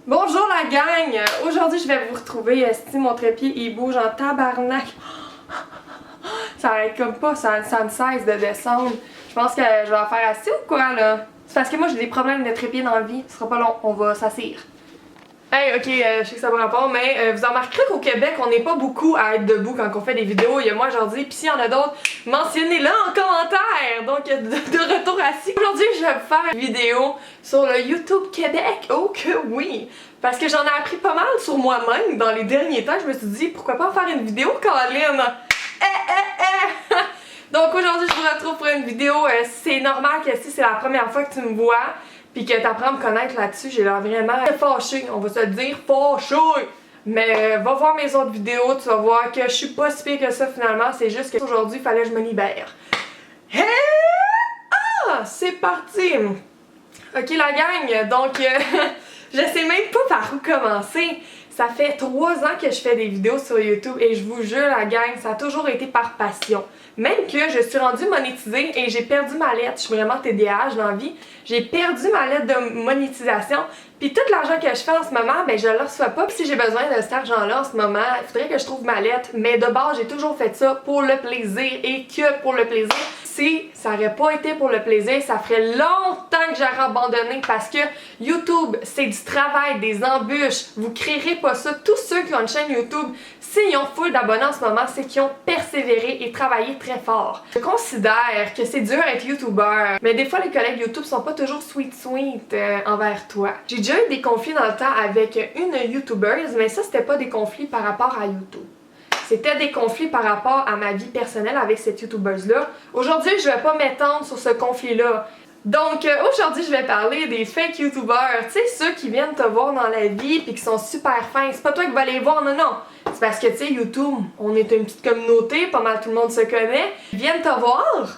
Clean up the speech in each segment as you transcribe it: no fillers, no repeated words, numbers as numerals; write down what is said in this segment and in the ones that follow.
Bonjour la gang! Aujourd'hui je vais vous retrouver, si mon trépied il bouge en tabarnak. Ça arrête comme pas, ça ne cesse de descendre. Je pense que je vais en faire assez ou quoi là? C'est parce que moi j'ai des problèmes de trépied dans la vie, ce sera pas long, on va s'assire. Hey, ok, je sais que ça va rapport, mais vous remarquerez qu'au Québec, on n'est pas beaucoup à être debout quand on fait des vidéos. Il y a moi aujourd'hui, puis s'il y en a d'autres, mentionnez-le en commentaire! Donc, de retour assis. Aujourd'hui, je vais faire une vidéo sur le YouTube Québec. Oh que oui! Parce que j'en ai appris pas mal sur moi-même dans les derniers temps. Je me suis dit, pourquoi pas en faire une vidéo, Colin? Donc aujourd'hui, je vous retrouve pour une vidéo. C'est normal que si c'est la première fois que tu me vois, puis que t'apprends à me connaître là-dessus, j'ai l'air vraiment fâchée, on va se le dire, fâchée! Mais va voir mes autres vidéos, tu vas voir que je suis pas si pire que ça finalement, c'est juste qu'aujourd'hui, il fallait que je me libère. Hey! Ah! C'est parti! Ok la gang, donc je sais même pas par où commencer. Ça fait 3 ans que je fais des vidéos sur YouTube et je vous jure la gang, ça a toujours été par passion. Même que je suis rendue monétisée et j'ai perdu ma lettre, je suis vraiment TDAH dans la vie. J'ai perdu ma lettre de monétisation, puis tout l'argent que je fais en ce moment, ben je le reçois pas. Puis si j'ai besoin de cet argent-là en ce moment, il faudrait que je trouve ma lettre. Mais de base, j'ai toujours fait ça pour le plaisir et que pour le plaisir. Si ça aurait pas été pour le plaisir, ça ferait longtemps que j'aurais abandonné parce que YouTube, c'est du travail, des embûches. Vous créerez pas ça. Tous ceux qui ont une chaîne YouTube, s'ils ont full d'abonnés en ce moment, c'est qu'ils ont persévéré et travaillé très fort. Je considère que c'est dur être YouTuber, mais des fois les collègues YouTube sont pas toujours sweet envers toi. J'ai déjà eu des conflits dans le temps avec une YouTubeuse, mais ça c'était pas des conflits par rapport à YouTube. C'était des conflits par rapport à ma vie personnelle avec cette YouTubeuse-là. Aujourd'hui, je vais pas m'étendre sur ce conflit-là. Donc, aujourd'hui, je vais parler des fake YouTubers. Tu sais, ceux qui viennent te voir dans la vie pis qui sont super fins. C'est pas toi qui vas les voir, non, non. C'est parce que, tu sais, YouTube, on est une petite communauté, pas mal tout le monde se connaît. Ils viennent te voir,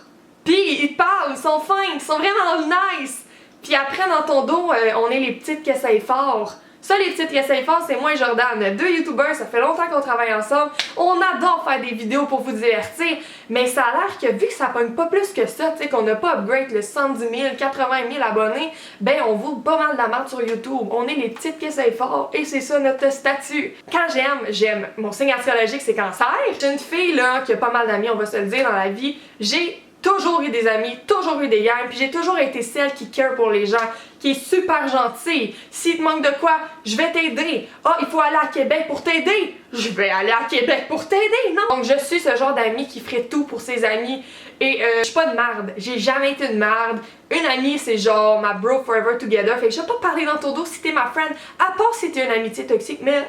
pis ils te parlent, ils sont fins, ils sont vraiment nice. Puis après, dans ton dos, on est les petites qui essayent fort. Ça, les petites qui essayent fort, c'est moi et Jordan. 2 YouTubers, ça fait longtemps qu'on travaille ensemble. On adore faire des vidéos pour vous divertir. Mais ça a l'air que vu que ça pogne pas plus que ça, tu sais, qu'on n'a pas upgrade le 110 000, 80 000 abonnés, ben on vaut pas mal de la merde sur YouTube. On est les petites qui essayent fort et c'est ça notre statut. Quand j'aime. Mon signe astrologique, c'est Cancer. J'ai une fille, là, qui a pas mal d'amis, on va se le dire, dans la vie. J'ai toujours eu des amis, toujours eu des gangs, puis j'ai toujours été celle qui care pour les gens, qui est super gentille. S'il te manque de quoi, je vais t'aider. Ah, il faut aller à Québec pour t'aider. Je vais aller à Québec pour t'aider, non? Donc je suis ce genre d'amie qui ferait tout pour ses amis. Et je suis pas de merde. J'ai jamais été une merde. Une amie, c'est genre ma bro forever together. Fait que je vais pas parler dans ton dos si t'es ma friend, à part si t'es une amitié toxique, mais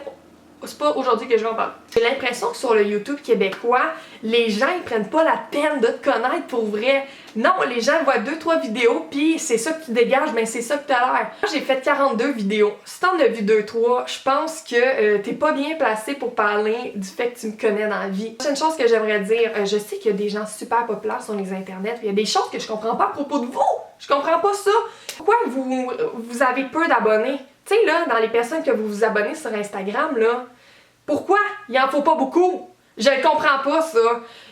c'est pas aujourd'hui que je vais en parler. J'ai l'impression que sur le YouTube québécois, les gens ils prennent pas la peine de te connaître pour vrai. Non, les gens voient 2-3 vidéos pis c'est ça que tu dégages, ben c'est ça que t'as l'air. J'ai fait 42 vidéos. Si t'en as vu 2-3, je pense que t'es pas bien placé pour parler du fait que tu me connais dans la vie. C'est une chose que j'aimerais dire, je sais qu'il y a des gens super populaires sur les internets, il y a des choses que je comprends pas à propos de vous. Je comprends pas ça. Pourquoi vous avez peu d'abonnés? Tu sais là, dans les personnes que vous vous abonnez sur Instagram là, pourquoi? Il en faut pas beaucoup. Je le comprends pas, ça.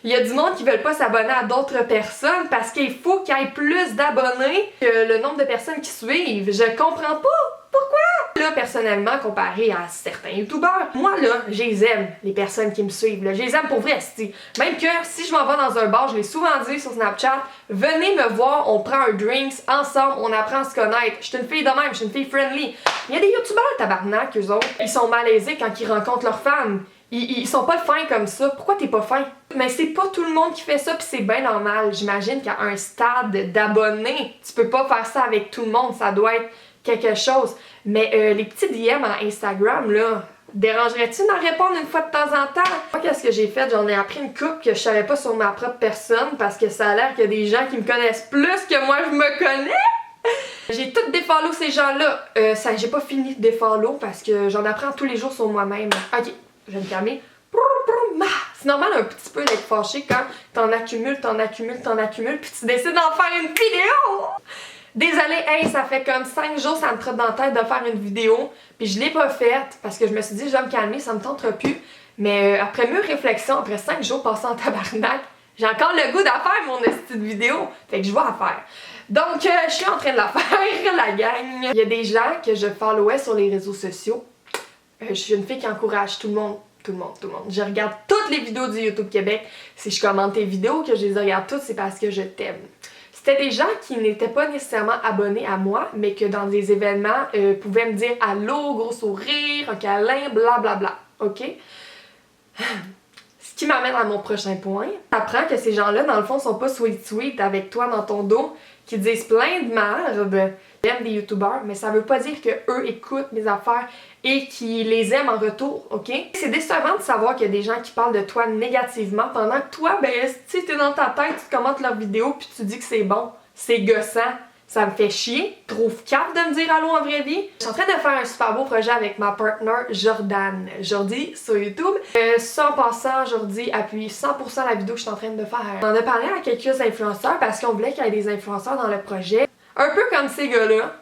Il y a du monde qui veulent pas s'abonner à d'autres personnes parce qu'il faut qu'il y ait plus d'abonnés que le nombre de personnes qui suivent. Je comprends pas. Pourquoi? Là, personnellement, comparé à certains youtubeurs, moi, là, je les aime, les personnes qui me suivent. Là. Je les aime pour vrai, c'ti. Même que si je m'en vais dans un bar, je l'ai souvent dit sur Snapchat, venez me voir, on prend un drinks ensemble, on apprend à se connaître. Je suis une fille de même, je suis une fille friendly. Il y a des youtubeurs tabarnak, eux autres, ils sont malaisés quand ils rencontrent leurs fans. Ils sont pas fins comme ça. Pourquoi t'es pas fin? Mais c'est pas tout le monde qui fait ça, pis c'est bien normal. J'imagine qu'à un stade d'abonnés, tu peux pas faire ça avec tout le monde, ça doit être quelque chose. Mais les petits DM à Instagram, là, dérangerais-tu d'en répondre une fois de temps en temps? Moi, qu'est-ce que j'ai fait? J'en ai appris une coupe que je savais pas sur ma propre personne, parce que ça a l'air qu'il y a des gens qui me connaissent plus que moi je me connais! J'ai tout défollow ces gens-là. J'ai pas fini de défollow parce que j'en apprends tous les jours sur moi-même. Ok. Je vais me calmer. C'est normal un petit peu d'être fâché quand t'en accumules, puis tu décides d'en faire une vidéo! Désolée, hey, ça fait comme 5 jours ça me trotte dans la tête de faire une vidéo, puis je l'ai pas faite parce que je me suis dit je vais me calmer, ça me tentera plus. Mais après mûre réflexion, après 5 jours passés en tabarnak, j'ai encore le goût d'en faire mon petite vidéo, fait que je vais en faire. Donc, je suis en train de la faire, la gang. Il y a des gens que je followais sur les réseaux sociaux. Je suis une fille qui encourage tout le monde. Tout le monde. Je regarde toutes les vidéos du YouTube Québec. Si je commente tes vidéos, que je les regarde toutes, c'est parce que je t'aime. C'était des gens qui n'étaient pas nécessairement abonnés à moi, mais que dans des événements pouvaient me dire allô, gros sourire, un câlin, blablabla. OK? Ce qui m'amène à mon prochain point. T'apprends que ces gens-là, dans le fond, sont pas sweet avec toi dans ton dos, qui disent plein de merde. Ils aiment des youtubeurs, mais ça veut pas dire que eux écoutent mes affaires et qu'ils les aiment en retour, ok? C'est décevant de savoir qu'il y a des gens qui parlent de toi négativement pendant que toi, ben, tu sais, t'es dans ta tête, tu commentes leurs vidéos puis tu dis que c'est bon. C'est gossant. Ça me fait chier. Trouve cap de me dire allô en vraie vie. Je suis en train de faire un super beau projet avec ma partner Jordan. Jordi sur YouTube. Ça en passant, Jordi appuie 100% la vidéo que je suis en train de faire. On en a parlé à quelques influenceurs parce qu'on voulait qu'il y ait des influenceurs dans le projet. Un peu comme ces gars-là,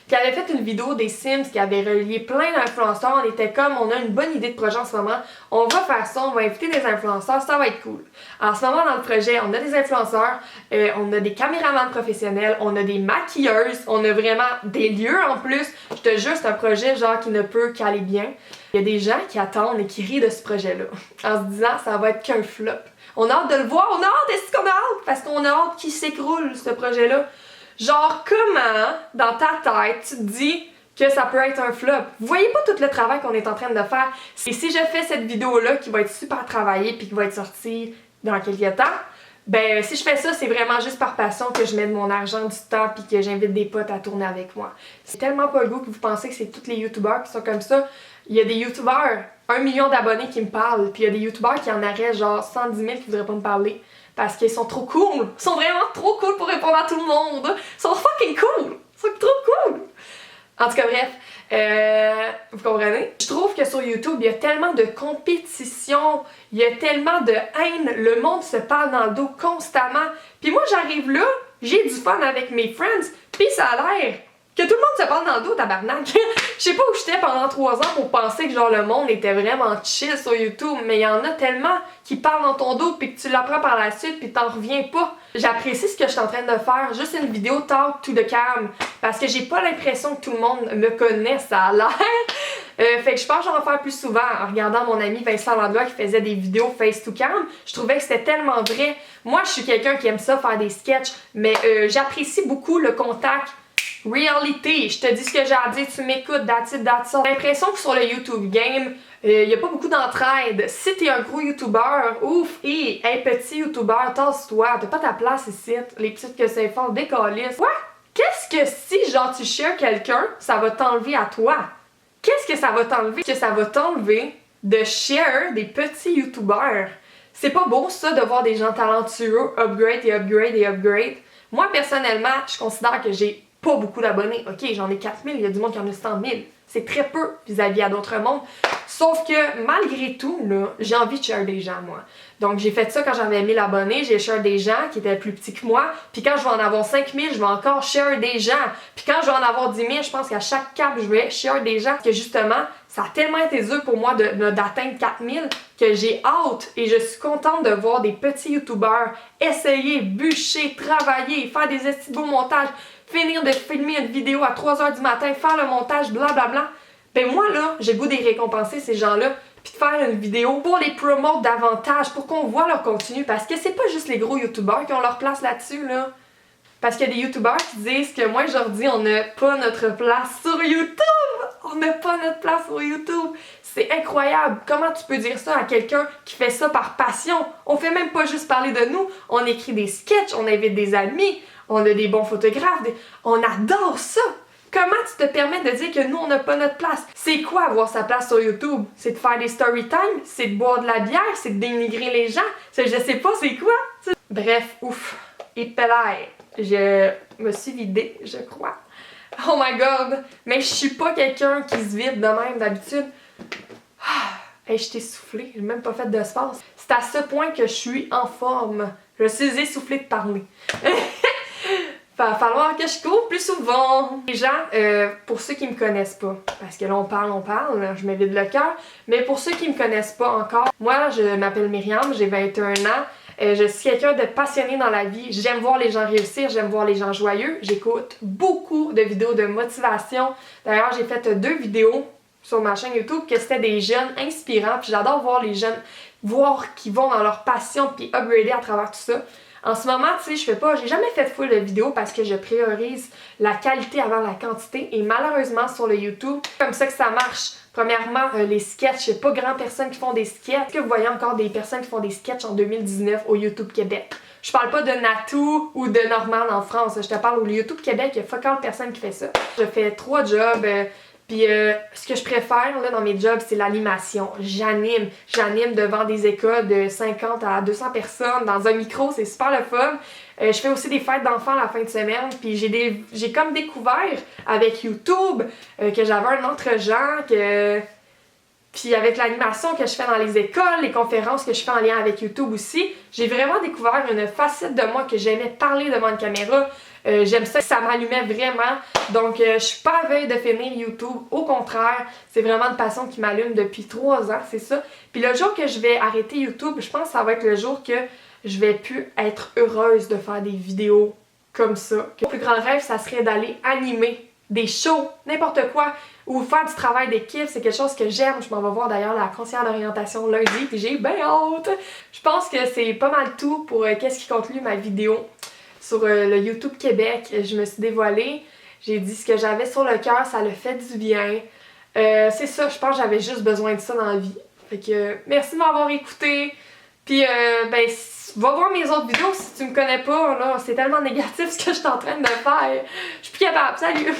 qui avaient fait une vidéo des Sims, qui avait relié plein d'influenceurs. On était comme, on a une bonne idée de projet en ce moment, on va faire ça, on va inviter des influenceurs, ça va être cool. En ce moment dans le projet, on a des influenceurs, on a des caméramans professionnels, on a des maquilleuses, on a vraiment des lieux en plus. Je te jure, c'est un projet genre qui ne peut qu'aller bien. Il y a des gens qui attendent et qui rient de ce projet-là, en se disant ça va être qu'un flop. On a hâte de le voir, on a hâte, est-ce qu'on a hâte? Parce qu'on a hâte qu'il s'écroule, ce projet-là. Genre, comment, dans ta tête, tu te dis que ça peut être un flop? Vous voyez pas tout le travail qu'on est en train de faire? Et si je fais cette vidéo-là qui va être super travaillée puis qui va être sortie dans quelques temps, ben si je fais ça, c'est vraiment juste par passion que je mets de mon argent, du temps puis que j'invite des potes à tourner avec moi. C'est tellement pas le goût que vous pensez que c'est tous les youtubeurs qui sont comme ça. Il y a des youtubeurs, 1 million d'abonnés qui me parlent, puis il y a des youtubeurs qui en auraient genre 110 000 qui voudraient pas me parler. Parce qu'ils sont trop cool! Ils sont vraiment trop cool pour répondre à tout le monde! Ils sont fucking cool! Ils sont trop cool! En tout cas, bref, vous comprenez? Je trouve que sur YouTube, il y a tellement de compétition, il y a tellement de haine, le monde se parle dans le dos constamment. Puis moi, j'arrive là, j'ai du fun avec mes friends, puis ça a l'air que tout le monde se parle dans le dos, tabarnak. Je sais pas où j'étais pendant 3 ans pour penser que genre le monde était vraiment chill sur YouTube, mais il y en a tellement qui parlent dans ton dos puis que tu l'apprends par la suite puis t'en reviens pas. J'apprécie ce que je suis en train de faire, juste une vidéo talk to the cam, parce que j'ai pas l'impression que tout le monde me connaît, ça a l'air. Fait que je pense que je vais en faire plus souvent en regardant mon ami Vincent Landua qui faisait des vidéos face to cam. Je trouvais que c'était tellement vrai. Moi, je suis quelqu'un qui aime ça faire des sketchs, mais j'apprécie beaucoup le contact. Reality, je te dis ce que j'ai à dire, tu m'écoutes, that's it, that's all. J'ai l'impression que sur le YouTube game, il n'y a pas beaucoup d'entraide. Si t'es un gros YouTuber, ouf, et un petit YouTuber, tasse-toi, t'as pas ta place ici. Les petites que c'est fort, décalissent. Quoi? Qu'est-ce que si, genre, tu shares quelqu'un, ça va t'enlever à toi? Qu'est-ce que ça va t'enlever? Que ça va t'enlever de share des petits YouTubers? C'est pas beau, ça, de voir des gens talentueux upgrade et upgrade et upgrade. Moi, personnellement, je considère que j'ai pas beaucoup d'abonnés. Ok, j'en ai 4000, il y a du monde qui en a 100 000. C'est très peu vis-à-vis à d'autres mondes. Sauf que malgré tout, là, j'ai envie de share des gens, moi. Donc j'ai fait ça quand j'avais 1000 abonnés, j'ai share des gens qui étaient plus petits que moi. Puis quand je vais en avoir 5000, je vais encore share des gens. Puis quand je vais en avoir 10 000, je pense qu'à chaque cap, je vais share des gens. Que justement, ça a tellement été dur pour moi d'atteindre 4000 que j'ai hâte et je suis contente de voir des petits youtubeurs essayer, bûcher, travailler, faire des estis de beaux montages, finir de filmer une vidéo à 3h du matin, faire le montage, blablabla. Ben moi là, j'ai le goût de les récompenser ces gens-là, puis de faire une vidéo pour les promouvoir davantage, pour qu'on voit leur contenu, parce que c'est pas juste les gros youtubeurs qui ont leur place là-dessus, là. Parce qu'il y a des youtubeurs qui disent que moi, aujourd'hui, on n'a pas notre place sur YouTube! On n'a pas notre place sur YouTube! C'est incroyable! Comment tu peux dire ça à quelqu'un qui fait ça par passion? On fait même pas juste parler de nous, on écrit des sketchs, on invite des amis, on a des bons photographes, on adore ça! Comment tu te permets de dire que nous, on n'a pas notre place? C'est quoi avoir sa place sur YouTube? C'est de faire des story time? C'est de boire de la bière? C'est de dénigrer les gens? Je sais pas, c'est quoi? Bref, ouf! Et pelaille! Je me suis vidée, je crois. Oh my god! Mais je suis pas quelqu'un qui se vide de même d'habitude. Hey, je t'ai essoufflée, j'ai même pas fait de space. C'est à ce point que je suis en forme. Je suis essoufflée de parler. Va falloir que je cours plus souvent. Les gens, pour ceux qui me connaissent pas, parce que là on parle, je me vide le cœur, mais pour ceux qui me connaissent pas encore, moi je m'appelle Myriam, j'ai 21 ans, Je suis quelqu'un de passionné dans la vie. J'aime voir les gens réussir, j'aime voir les gens joyeux. J'écoute beaucoup de vidéos de motivation. D'ailleurs, j'ai fait 2 vidéos sur ma chaîne YouTube que c'était des jeunes inspirants. Puis j'adore voir les jeunes, voir qu'ils vont dans leur passion puis upgrader à travers tout ça. En ce moment, tu sais, j'ai jamais fait full de vidéos parce que je priorise la qualité avant la quantité et malheureusement sur le YouTube, c'est comme ça que ça marche. Premièrement, les sketchs, il n'y a pas grand personne qui font des sketchs. Est-ce que vous voyez encore des personnes qui font des sketchs en 2019 au YouTube Québec? Je parle pas de Natou ou de Normand en France, je te parle au YouTube Québec, il y a fuck all personne qui fait ça. Je fais 3 jobs. Puis ce que je préfère là, dans mes jobs, c'est l'animation. J'anime devant des écoles de 50 à 200 personnes dans un micro, c'est super le fun. Je fais aussi des fêtes d'enfants la fin de semaine, puis j'ai comme découvert avec YouTube que j'avais un autre genre, puis avec l'animation que je fais dans les écoles, les conférences que je fais en lien avec YouTube aussi, j'ai vraiment découvert une facette de moi que j'aimais parler devant une caméra. J'aime ça m'allumait vraiment. Donc, je suis pas à veille de finir YouTube. Au contraire, c'est vraiment une passion qui m'allume depuis 3 ans, c'est ça. Puis le jour que je vais arrêter YouTube, je pense que ça va être le jour que je vais plus être heureuse de faire des vidéos comme ça. Mon plus grand rêve, ça serait d'aller animer des shows, n'importe quoi, ou faire du travail d'équipe, c'est quelque chose que j'aime. Je m'en vais voir d'ailleurs la conseillère d'orientation lundi, puis j'ai bien hâte! Je pense que c'est pas mal tout pour qu'est-ce qui conclut ma vidéo sur le YouTube Québec. Je me suis dévoilée, j'ai dit ce que j'avais sur le cœur, ça le fait du bien. C'est ça, je pense que j'avais juste besoin de ça dans la vie. Fait que merci de m'avoir écouté, puis ben va voir mes autres vidéos si tu me connais pas, là, c'est tellement négatif ce que je suis en train de faire. Je suis plus capable, salut!